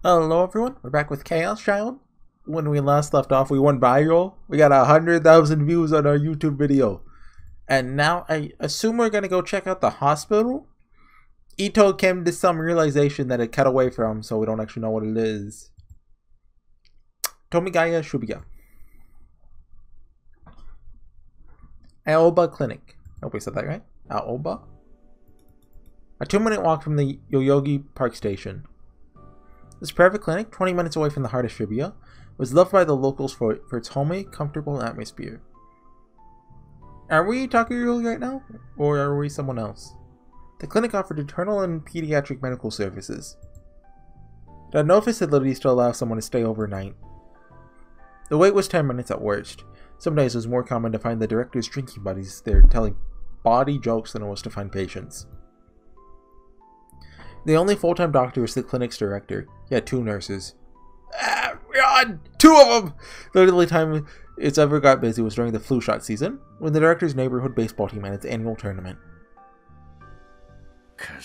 Hello everyone, we're back with Chaos Child. When we last left off, we went viral. We got 100,000 views on our YouTube video. And now I assume we're gonna go check out the hospital. Ito came to some realization that it cut away from, so we don't actually know what it is. Tomigaya Shubiya. Aoba Clinic. I hope we said that right. Aoba? A 2-minute walk from the Yoyogi Park Station. This private clinic, 20 minutes away from the heart of Shibuya, was loved by the locals for its homey, comfortable atmosphere. Are we Takayuri right now? Or are we someone else? The clinic offered internal and pediatric medical services. There are no facilities to allow someone to stay overnight. The wait was 10 minutes at worst. Some days it was more common to find the director's drinking buddies there telling bawdy jokes than it was to find patients. The only full-time doctor was the clinic's director. He had 2 nurses. God! 2 of them! The only time it's ever got busy was during the flu shot season, when the director's neighborhood baseball team had its annual tournament. Who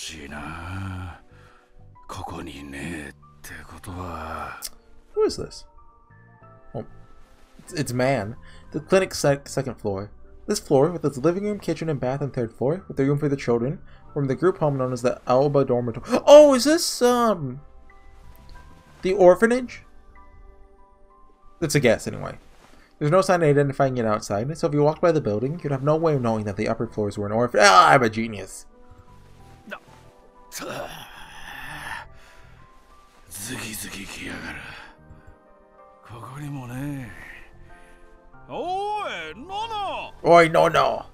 is this? Oh, it's Man. The clinic's second floor. This floor, with its living room, kitchen, and bath, and 3rd floor, with a room for the children, formed the group home known as the Aoba Dormitory. Oh, is this, the orphanage? That's a guess, anyway. There's no sign identifying it outside, so if you walked by the building, you'd have no way of knowing that the upper floors were an orphanage. Ah, I'm a genius. Oi, no, no.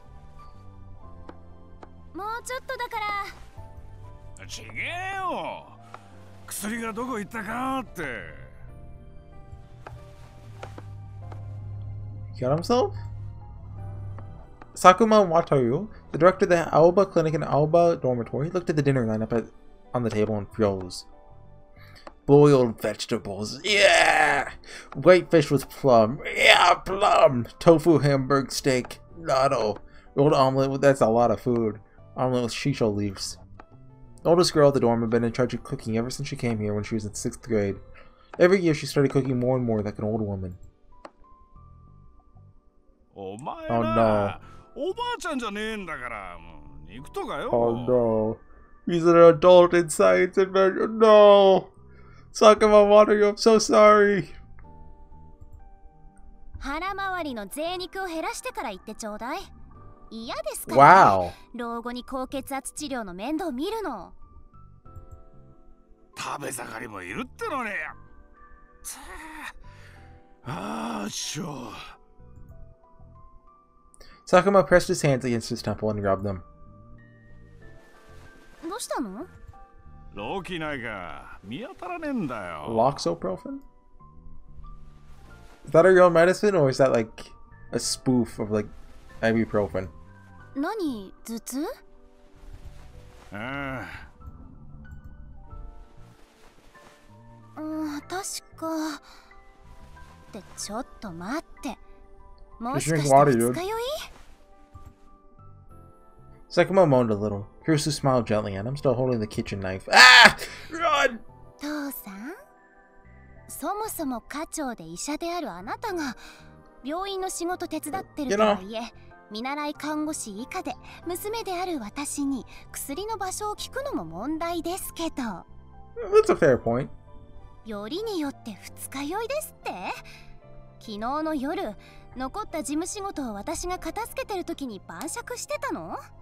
Got himself? Sakuma Wataru, the director of the Aoba Clinic and Aoba Dormitory, looked at the dinner lineup on the table and froze. Boiled vegetables, yeah! White fish with plum, yeah, plum! Tofu hamburg steak, natto. Rolled omelet, that's a lot of food. Omelet with shisho leaves. The oldest girl at the dorm had been in charge of cooking ever since she came here when she was in 6th grade. Every year she started cooking more and more like an old woman. Oh no. Oh no. He's an adult in science and no! Sakuma Wataru, I'm so sorry. Wow. Sakuma pressed his hands against his temple and rubbed them. Loxoprofen? Is that a real medicine or is that like a spoof of like ibuprofen? Just drink water, dude. Sakuma moaned a little. Kurusu smiled gently at him, still holding the kitchen knife. Ah! Run! You know, that's a fair point.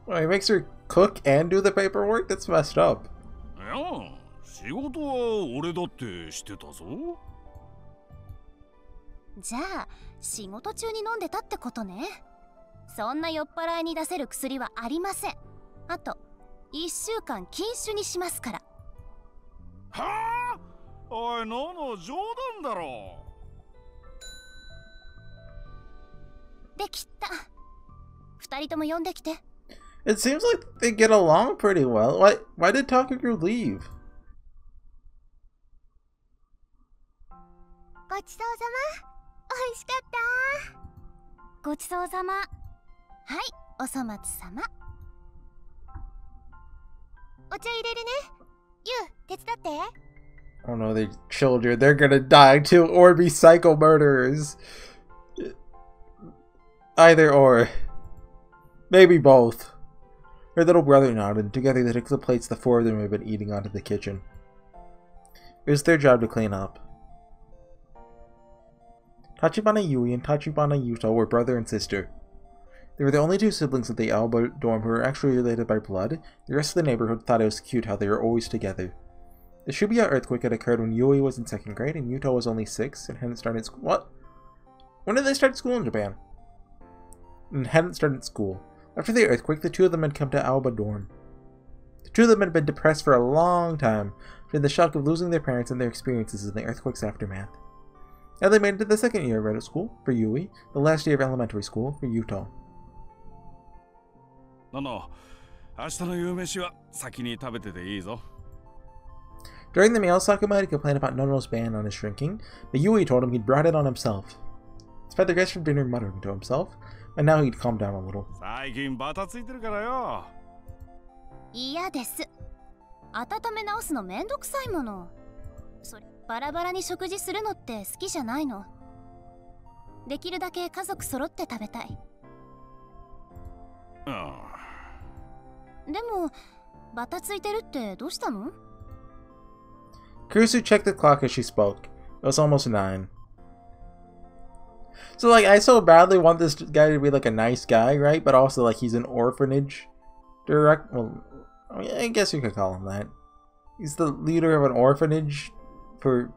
Well, it makes her cook and do the paperwork? That's messed up. It seems like they get along pretty well. Why did Takaguru leave? ごちそうさま。美味しかった。ごちそうさま。はい、おそ松様。お茶入れるね。ゆう、手伝って。Oh no, they're children. They're gonna die too, or be psycho murderers. Either or. Maybe both. Her little brother nodded, and together they took the plates the four of them had been eating onto the kitchen. It was their job to clean up. Tachibana Yui and Tachibana Yuto were brother and sister. They were the only two siblings at the Alba dorm who were actually related by blood. The rest of the neighborhood thought it was cute how they were always together. The Shibuya earthquake had occurred when Yui was in 2nd grade and Yuto was only 6 and hadn't started school. What? When did they start school in Japan? And hadn't started school. After the earthquake, the two of them had come to Alba dorm. The two of them had been depressed for a long time, between the shock of losing their parents and their experiences in the earthquake's aftermath. Now they made it to the 2nd year of middle school, for Yui, the last year of elementary school, for Yuto. During the meal, Sakuma had complained about Nono's ban on his drinking, but Yui told him he'd brought it on himself. He spent the rest of dinner muttering to himself, and now he'd calmed down a little. 嫌です。温め直すのめんどくさいもの。それバラバラに食事するのって好きじゃないの。できるだけ家族揃って食べたい。でもバタついてるってどうしたの? Kurusu checked the clock as she spoke. It was almost 9. So, like, I so badly want this guy to be, like, a nice guy, right? But also, like, he's an orphanage well, I guess you could call him that. He's the leader of an orphanage for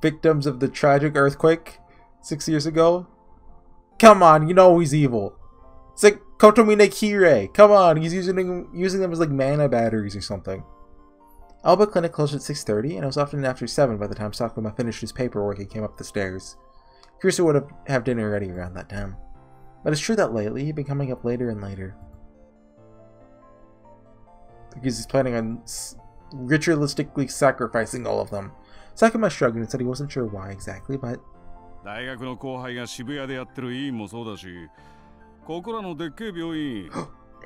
victims of the tragic earthquake 6 years ago. Come on, you know he's evil. It's like Kotomine Kirei. Come on, he's using them as, like, mana batteries or something. Alba Clinic closed at 6:30, and it was often after 7 by the time Sakuma finished his paperwork and came up the stairs. Kurusu would have dinner ready around that time. But it's true that lately, he'd been coming up later and later. Because he's planning on ritualistically sacrificing all of them. Sakuma shrugged and said he wasn't sure why exactly, but... 大学の後輩が渋谷でやってる医院もそうだし、ここらのでっけえ病院、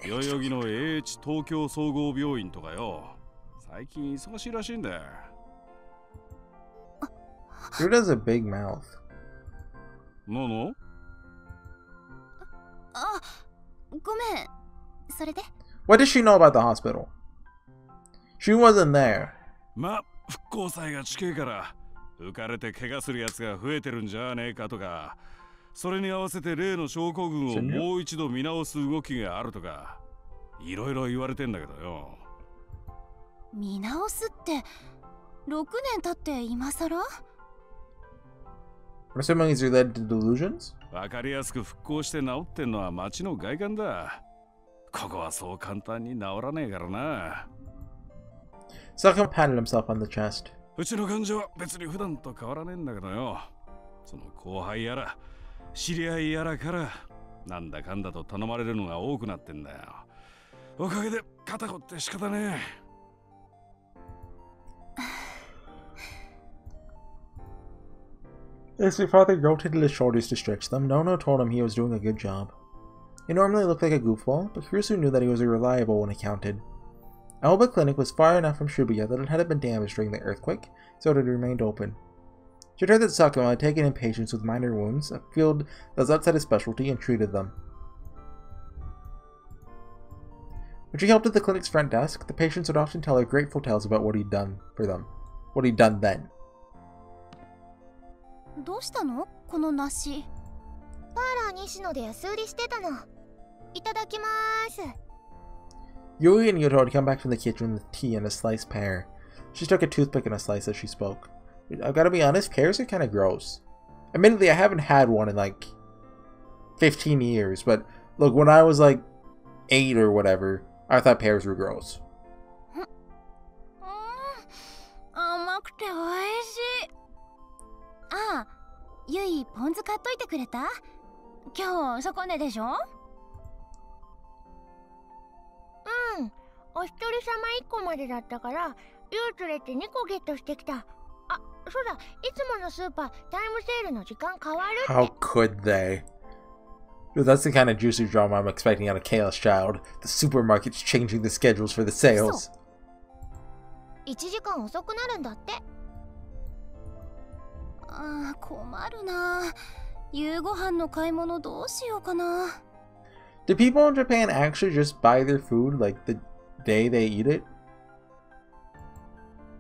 代々木の AH 東京総合病院とかよ。最近忙しいらしいんだよ。Dude has a big mouth. No? あ、ごめん。それで? What does she know about the hospital? She wasn't there. ま、復興祭が近いから、浮かれて怪我するやつが増えてるんじゃねえかとか、それに合わせて例の症候群をもう一度見直す動きがあるとか、いろいろ言われてんだけどよ。見直すって、6年経って今更? I'm assuming he's related to delusions? わかりやすく復興して治ってんのは街の外観だ。ここはそう簡単に治らねえからな。Sakuma patted himself on the chest. うちの患者は別に普段と変わらねえんだけどよ。その後輩やら、知り合いやらから、なんだかんだと頼まれるのが多くなってんだよ。おかげで肩こって仕方ねえ。As her father rotated his shoulders to stretch them, Nono told him he was doing a good job. He normally looked like a goofball, but Kurusu knew that he was a reliable when it counted. Alba Clinic was far enough from Shibuya that it hadn't been damaged during the earthquake, so it had remained open. She heard that Sakuma had taken in patients with minor wounds, a field that was outside his specialty, and treated them. When she helped at the clinic's front desk, the patients would often tell her grateful tales about what he'd done for them. What he'd done then. どうしたのこの梨。パーラー西野で安売りしてたの。いただきまーす。Yui and Yuto had come back from the kitchen with tea and a sliced pear. She stuck a toothpick in a slice as she spoke. I've got to be honest, pears are kind of gross. Admittedly, I haven't had one in like 15 years, but look, when I was like 8 or whatever, I thought pears were gross. 甘くて美味しい。ああ、ゆい、ポン酢買っといてくれた？今日、そこねでしょ？うん。お一人様1個までだったから、ゆう連れて2個ゲットしてきた。あ、そうだ、いつものスーパー、タイムセールの時間変わるって。How could they? Dude, that's the kind of juicy drama I'm expecting out of Chaos Child. The supermarket's changing the schedules for the sales. 1時間遅くなるんだって。困るな。夕ご飯の買い物どうしようかな。Do people in Japan actually just buy their food like the day they eat it?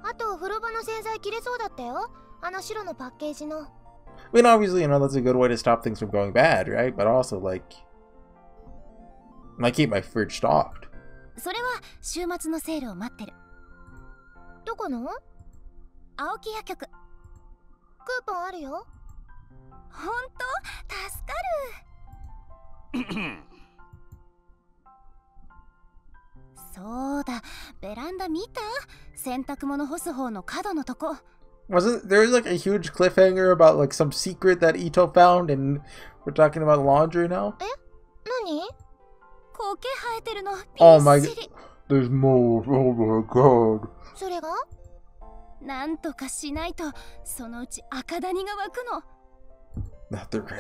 あと風呂場の洗剤切れそうだったよ。あの白のパッケージの。I mean, obviously, you know, that's a good way to stop things from going bad, right? But also, like, I keep my fridge stocked. それは週末のセールを待ってる。どこの？青木薬局。クーポンあるよ。ほんと？助かる。そうだ、ベランダ見た？洗濯物干す方の角のとこ。Wasn't there like a huge cliffhanger about like some secret that Ito found, and we're talking about laundry now? え？何？苔生えてるの。Oh my god. There's more. Oh my god. それが？なんとかしないと、そのうち赤谷が湧くの。Not the red lights.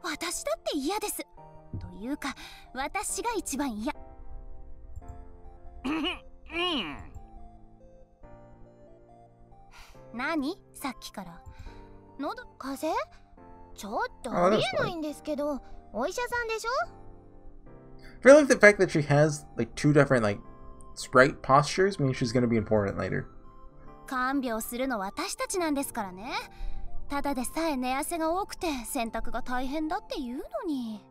私だって嫌です。というか、私が一番嫌。何？さっきから。喉風邪？ちょっとありえないんですけど、お医者さんでしょ？ I feel like the fact that she has like two different like sprite postures means she's gonna be important later. 看病するの私たちなんですからね。ただでさえ寝汗が多くて洗濯が大変だって言うのに。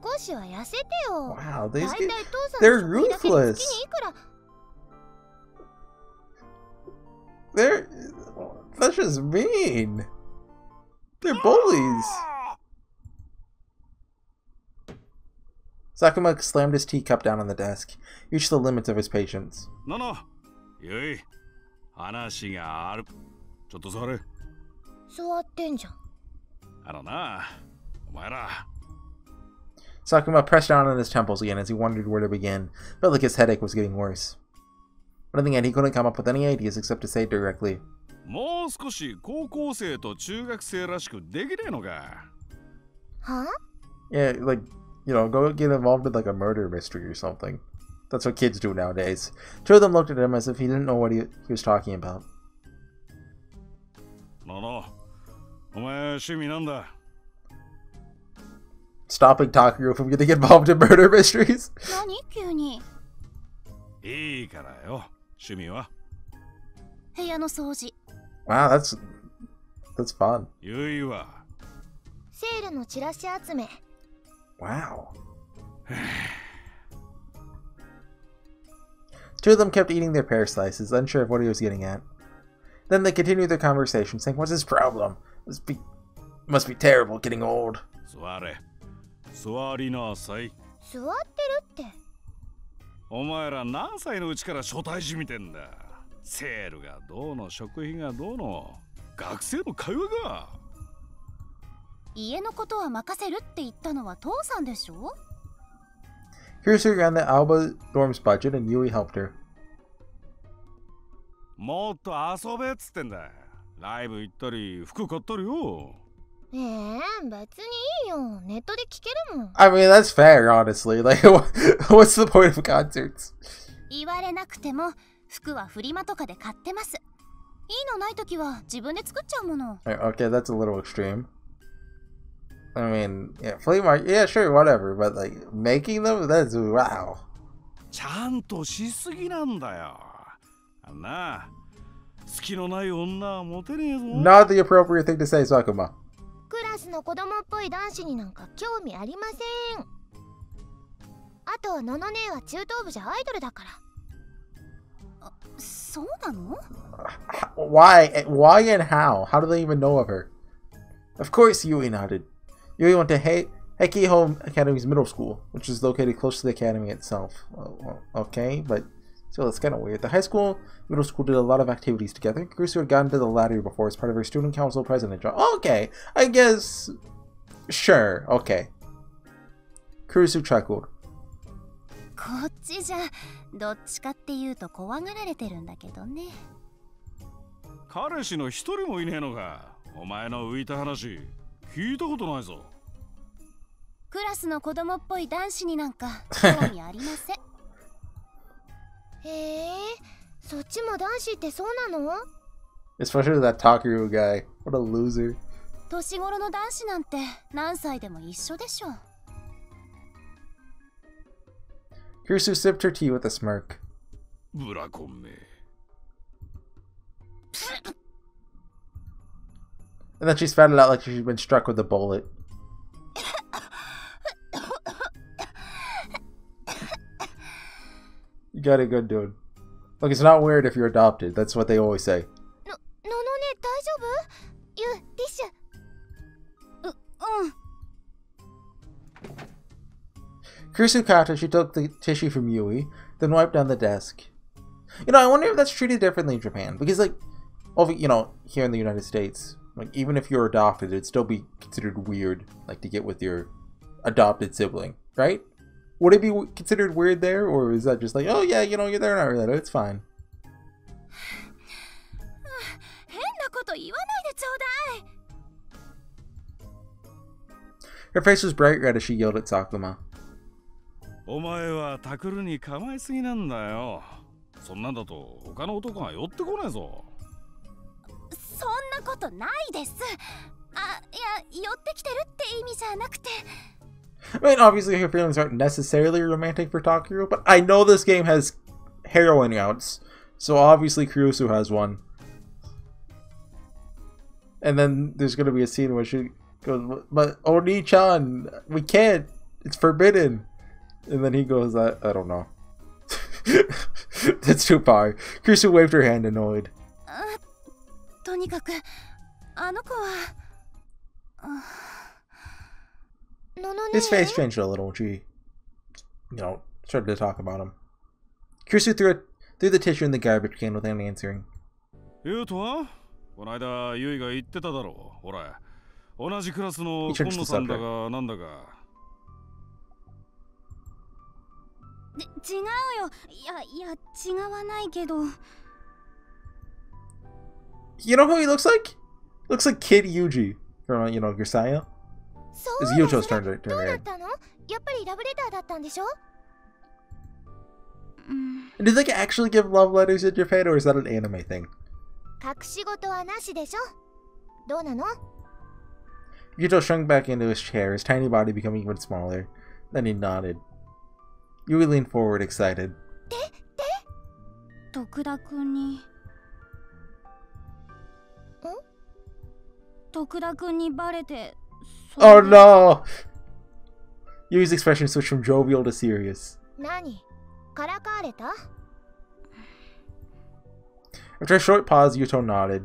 少しは痩せてよ。 Wow, だい these たい kids, 父さん they're の食費だけで ruthless. 月にいくら？ They're that's just mean. They're bullies. Sakuma slammed his teacup down on the desk, reached the limits of his patience. No, no. よい。話がある。ちょっと座れ。座ってんじゃん。あのな、お前ら。Sakuma pressed down on his temples again as he wondered where to begin. Felt like his headache was getting worse. But in the end, he couldn't come up with any ideas except to say directly, もう少し高校生と中学生らしくできねえのか。は？ yeah, like, you know, go get involved in like a murder mystery or something. That's what kids do nowadays. Two of them looked at him as if he didn't know what he was talking about. No, no. お前趣味なんだ。Stopping Takuro from getting involved in murder mysteries. 何急に。いいからよ。趣味は？部屋の掃除。Wow, that's fun. ゆいは？セールのチラシ集め。 Wow. Two of them kept eating their pear slices, unsure of what he was getting at. Then they continued their conversation, saying, "What's his problem? Must be terrible getting old." 座れ。座りなさい。座ってるって。お前ら何歳のうちから初対じみてんだ。セールがどうの食費がどうの学生の会話が。家のことは任せるって言ったのは父さんでしょ。 Kurusu ran the Alba dorm's budget and Yui helped her. もっと遊べっつってんだ。ライブ行ったり服買ったりよ。別にいいよ。ネットで聞けるもん。 I mean, that's fair, honestly. Like, what's the point of concerts? 言われなくても服はフリマとかで買ってます。いいのないときは自分で作っちゃうもの。 Okay, that's a little extreme. I mean, yeah, flea market, yeah, sure, whatever, but like, making them? That's, wow. ちゃんとしすぎなんだよ。なあ、好きのない女はモテねえぞ。 Not the appropriate thing to say, Sakuma. クラスの子供っぽい男子になんか興味ありません。あとのの姉は中等部じゃアイドルだから。そうなの？ Why and how? How do they even know of her? Of course, Yui nodded. Yui went to Heikihome Academy's middle school, which is located close to the academy itself. Well, okay, but still, it's kind of weird. The high school, middle school did a lot of activities together. Kurusu had gotten to the latter before as part of her student council president job. Okay, I guess... Sure, okay. Kurusu chuckled. こっちじゃどっちかっていうと怖がられてるんだけどね。彼氏の一人もいねえのか。お前の浮いた話聞いたことないぞ。クラスの子供っぽい男子になんか興味ありません。そっちも男子ってそうなの？ Especially that Takeru guy. What a loser. 年頃の男子なんて何歳でも一緒でしょ。Kirsu sipped her tea with a smirk. ブラコンめ。And then she spat it out like she'd been struck with a bullet. You got it good, dude. Look, it's not weird if you're adopted. That's what they always say. のね、大丈夫？ゆう、ティッシュ。Kirsu caught her. She took the tissue from Yui, then wiped down the desk. You know, I wonder if that's treated differently in Japan. Because, like, over, you know, here in the United States, like, even if you're adopted, it'd still be considered weird, like, to get with your adopted sibling, right? Would it be considered weird there, or is that just like, oh yeah, you know, you're there, not related, it's fine? 変なこと言わないでちょうだい。Her face was bright red as she yelled at Sakuma. お前はタクルに構いすぎなんだよ。そんなんだと他の男が寄ってこないぞ。そんなことないです。あ、いや、寄ってきてるって意味じゃなくて。I mean, obviously her feelings aren't necessarily romantic for Takeru, but I know this game has heroine routes, so obviously Kurusu has one. And then there's gonna be a scene where she goes, but Oni-chan, we can't, it's forbidden. And then he goes, I don't know. That's too far. Kurusu waved her hand, annoyed. とにかく、あの子は。His face changed a little when she, you know, started to talk about him. Kurusu threw the tissue in the garbage can without answering. ゆうとはこの間ゆいが言ってただろう。ほら、同じクラスの今野さんだがなんだか。違うよ。いや、違わないけど。You know who he looks like? Looks like Kid Yuji from, you know, Grisaya. It's Yuto's turn to turn red. やっぱりラブレターだったんでしょ? Do they actually give love letters in Japan, or is that an anime thing? 隠し事はなしでしょ? どうなの? Yuto shrunk back into his chair, his tiny body becoming even smaller. Then he nodded. Yui leaned forward, excited. 徳田くんに。徳田くんにバレて。Oh no! Yui's expression switched from jovial to serious. 何? からかわれた? After a short pause, Yuto nodded.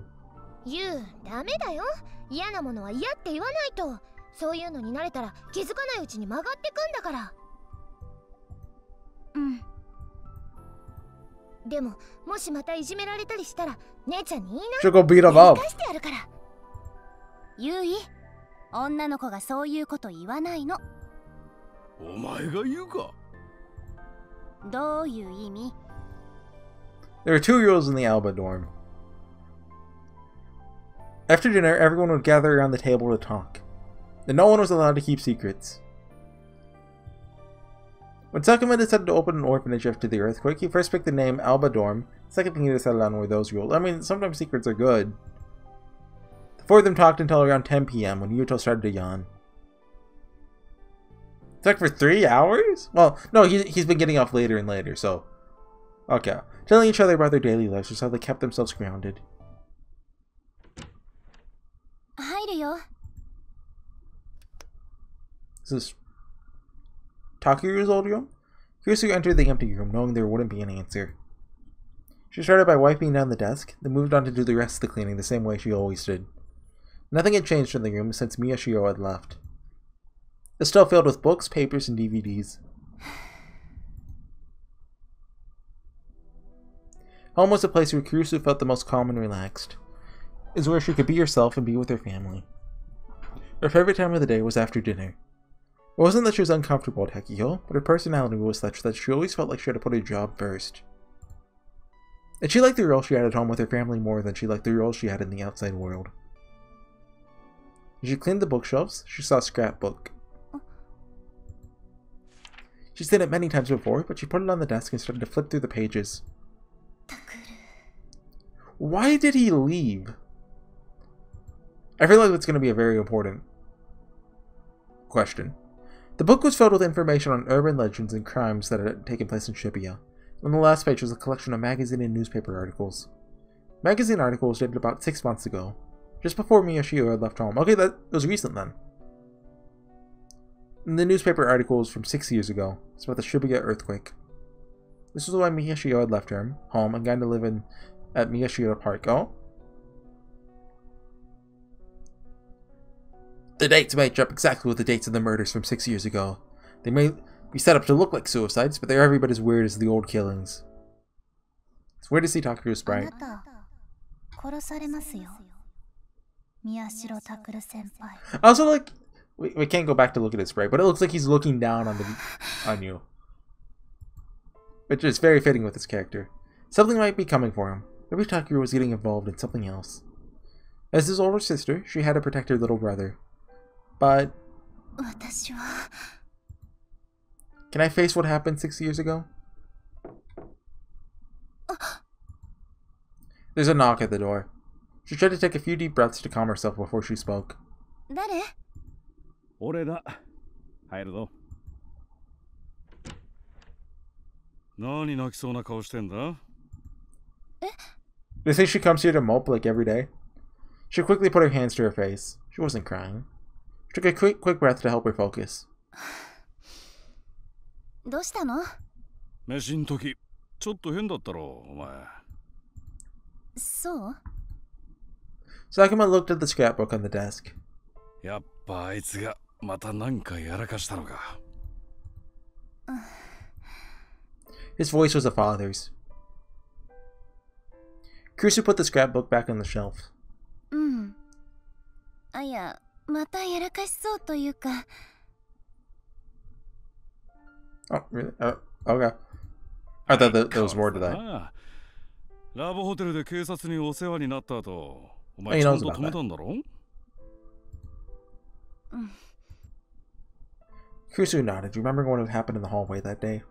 ゆう、ダメだよ。嫌なものは嫌って言わないと。そういうのに慣れたら気づかないうちに曲がってくんだから。でも、もしまたいじめられたりしたら、姉ちゃんに言いな。She'll go beat him up. 返してやるから。ゆい、女の子がそういうこと言わないの。お前が言うか。どういう意味? There were 2 girls in the Alba dorm. After dinner, everyone would gather around the table to talk, and no one was allowed to keep secrets. When Sakuma decided to open an orphanage after the earthquake, he first picked the name Alba Dorm. Second thing he decided on were those rules. I mean, sometimes secrets are good. The 4 of them talked until around 10 p.m. when Yuto started to yawn. Talked for 3 hours? Well, no, he's been getting off later and later, so... Okay. Telling each other about their daily lives was how they kept themselves grounded. 入るよ. Is this Takeru's old room? Kurusu entered the empty room, knowing there wouldn't be an answer. She started by wiping down the desk, then moved on to do the rest of the cleaning the same way she always did. Nothing had changed in the room since Miyashiro had left. It's still filled with books, papers, and DVDs. Home was a place where Kurusu felt the most calm and relaxed. It was where she could be herself and be with her family. Her favorite time of the day was after dinner. It wasn't that she was uncomfortable at Hekiho, but her personality was such that she always felt like she had to put her job first. And she liked the role she had at home with her family more than she liked the role she had in the outside world. As she cleaned the bookshelves, she saw a scrapbook. She'd seen it many times before, but she put it on the desk and started to flip through the pages. Why did he leave? I feel like that's going to be a very important question. The book was filled with information on urban legends and crimes that had taken place in Shibuya. On the last page was a collection of magazine and newspaper articles. Magazine articles dated about 6 months ago, just before Miyashiro had left home. Okay, that was recent then. And the newspaper articles from 6 years ago. It's about the Shibuya earthquake. This was when Miyashiro had left home and gone to live at Miyashiro Park. Oh? The dates match up exactly with the dates of the murders from 6 years ago. They may be set up to look like suicides, but they're every bit as weird as the old killings. It's weird to see Takuru's sprite. Also, like, we can't go back to look at his sprite, but it looks like he's looking down on you. Which is very fitting with his character. Something might be coming for him. Maybe Takuru was getting involved in something else. As his older sister, she had to protect her little brother. But... can I face what happened 6 years ago? There's a knock at the door. She tried to take a few deep breaths to calm herself before she spoke. They say she comes here to mope like every day. She quickly put her hands to her face. She wasn't crying. She took a quick breath to help her focus. Sakuma looked at the scrapbook on the desk. His voice was a father's. Kurusu put the scrapbook back on the shelf. Oh, really? Okay. I thought there was more to that. Oh, he knows about that. Kurusu nodded, remembering what had happened in the hallway that day.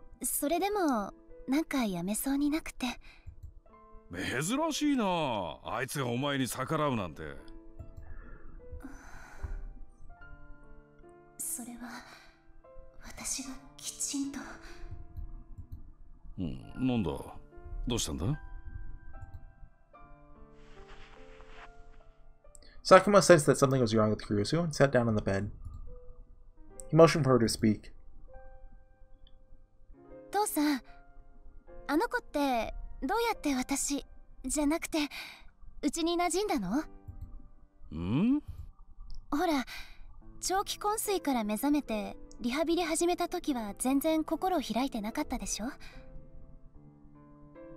Sakuma sensed that something was wrong with Kurusu and sat down on the bed. He motioned for her to speak.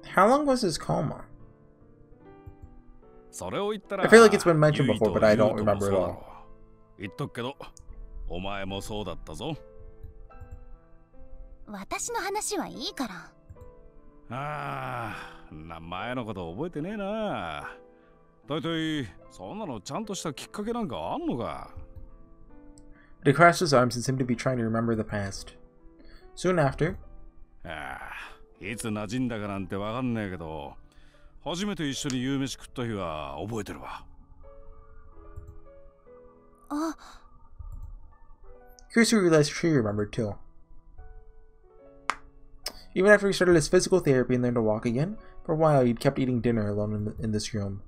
How long was his coma? I feel like it's been mentioned before, but I don't remember it all. But he crossed his arms and seemed to be trying to remember the past. Soon after... Kurusu realized she remembered too. Even after he started his physical therapy and learned to walk again, for a while he'd kept eating dinner alone in this room.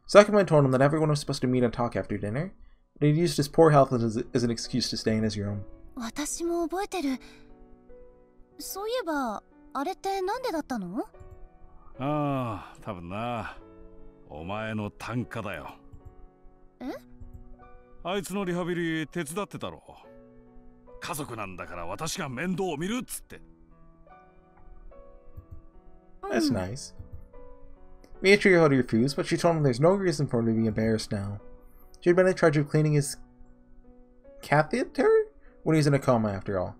Sakuma told him that everyone was supposed to meet and talk after dinner, but he'd used his poor health as an excuse to stay in his room. That's nice. Miyashiro had refused, but she told him there's no reason for him to be embarrassed now. She had been in charge of cleaning his catheter when he was in a coma, after all.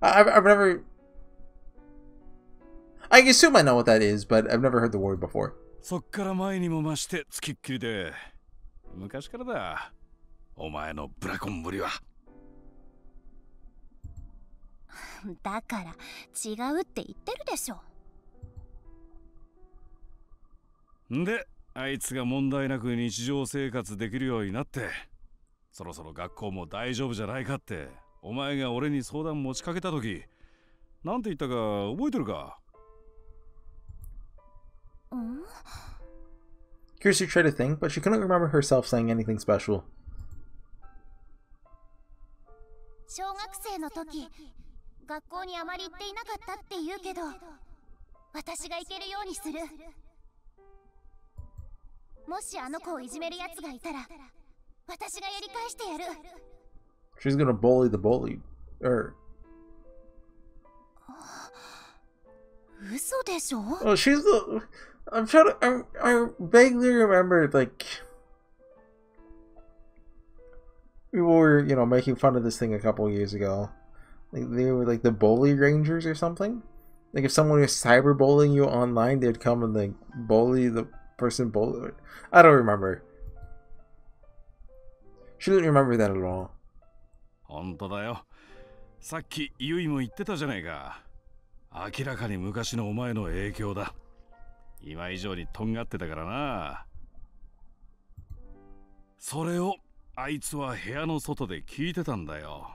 I've never... I assume I know what that is, but I've never heard the word before. で、あいつが問題なく日常生活できるようになって、そろそろ学校も大丈夫じゃないかって、お前が俺に相談持ちかけたとき、なんて言ったか覚えてるか？Kirsten tried to think, but she couldn't remember herself saying anything special. 小学生の時、学校にあまり行っていなかったって言うけど、私が行けるようにする。もしあの子をいじめるやつがいたら、私がやり返してやる。She's gonna bully the bully. 嘘でしょ? Oh, she's the. I'm trying to. I vaguely remember, like. People were, you know, making fun of this thing a couple years ago. Like, they were like the bully rangers or something. Like, if someone was cyberbullying you online, they'd come and, like, bully the person bully. I don't remember. She didn't remember that at all. 本当だよ。さっきユイも言ってたじゃないか。明らかに昔のお前の影響だ。今以上にとんがってたからな。それをあいつは部屋の外で聞いてたんだよ。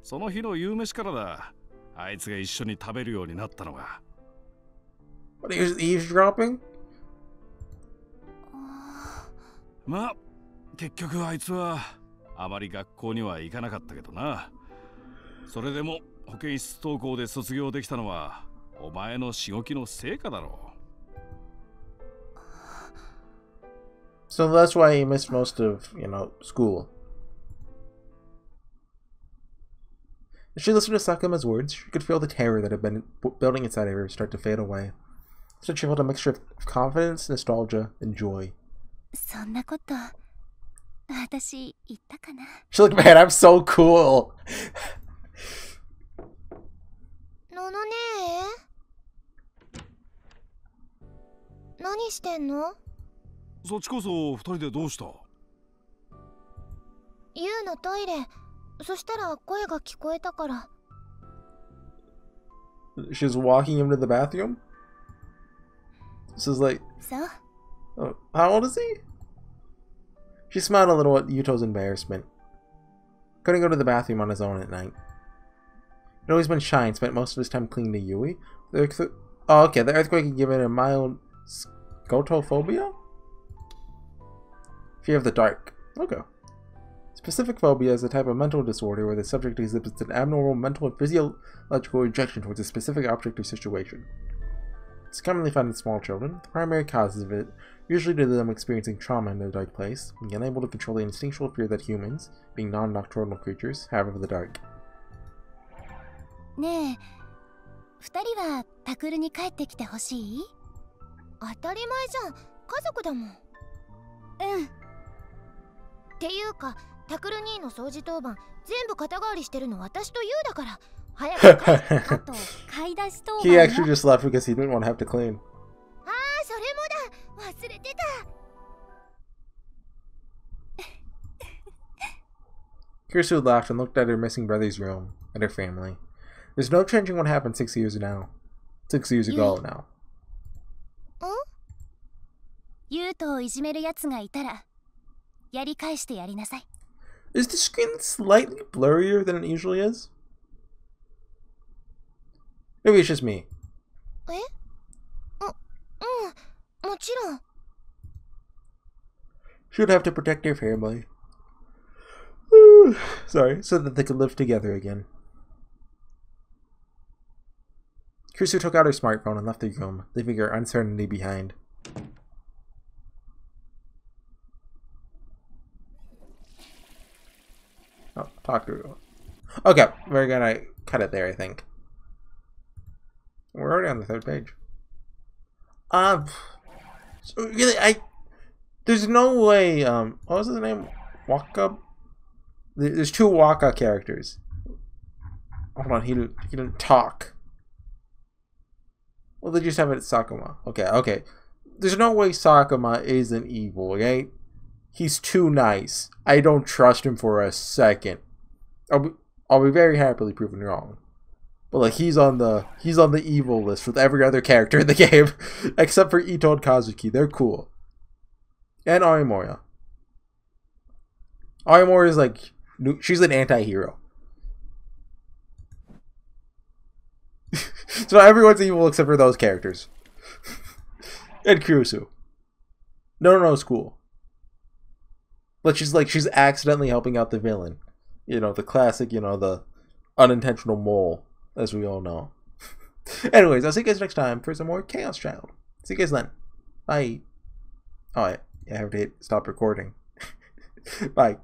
その日の夕飯からだ。あいつが一緒に食べるようになったのが。But he was eavesdropping? まあ、結局あいつはあまり学校には行かなかったけどな。それでも保健室登校で卒業できたのはお前のしごきの成果だろう。So that's why he missed most of, you know, school. As she listened to Sakama's words, she could feel the terror that had been building inside of her start to fade away. So she felt a mixture of confidence, nostalgia, and joy. そんなこと、私言ったかな? She's like, man, I'm so cool! ののねえ、何してんの？そっちこそ二人でどうした？ユウのトイレ。そしたら声が聞こえたから。She's walking him to the bathroom? This is like... そう。Oh, how old is he? She smiled a little at Yuto's embarrassment. Couldn't go to the bathroom on his own at night. He'd always been shy and spent most of his time clinging to Yui. Oh, okay, the earthquake had given him mild scotophobia? Fear of the dark. Okay. Specific phobia is a type of mental disorder where the subject exhibits an abnormal mental and physiological rejection towards a specific object or situation. It's commonly found in small children. The primary causes of it usually due to them experiencing trauma in a dark place, being unable to control the instinctual fear that humans, being non-nocturnal creatures, have of the dark. ねえ、二人はタクルに帰ってきてほしい？当たり前じゃん。家族だもん。うん。っていうか、タクル兄の掃除当番全部肩代わりしてるの私とユウだから。早く帰って。あと買い出し当番。He actually just left because he didn't want to have to clean. ああ、それもだ。忘れてた。Kirsu laughed and looked at her missing brother's room and her family. There's no changing what happened 6 years now. 6 years ago now. ユウトをいじめるやつがいたら、やり返してやりなさい。Is the screen slightly blurrier than it usually is? Maybe it's just me. え？もちろん。She would have to protect her family. Sorry, so that they could live together again. Kirsu took out her smartphone and left the room, leaving her uncertainty behind. Oh, talk to her. Okay, we're gonna cut it there, I think. We're already on the 3rd page. So really, there's no way, what was his name? Waka? There's 2 Waka characters. Hold on, he didn't talk. Well, they just have it at Sakuma. Okay. There's no way Sakuma isn't evil, okay? He's too nice. I don't trust him for a second. I'll be very happily proven wrong. But like he's on the evil list with every other character in the game, except for Ito and Kazuki. They're cool. And Aomori. Aomori is like she's an anti-hero. So everyone's evil except for those characters. And Kurusu. No, it's cool. But she's accidentally helping out the villain. You know, the classic, you know, the unintentional mole, as we all know. Anyways, I'll see you guys next time for some more Chaos Child. See you guys then. Bye. Oh, I have to stop recording. Bye.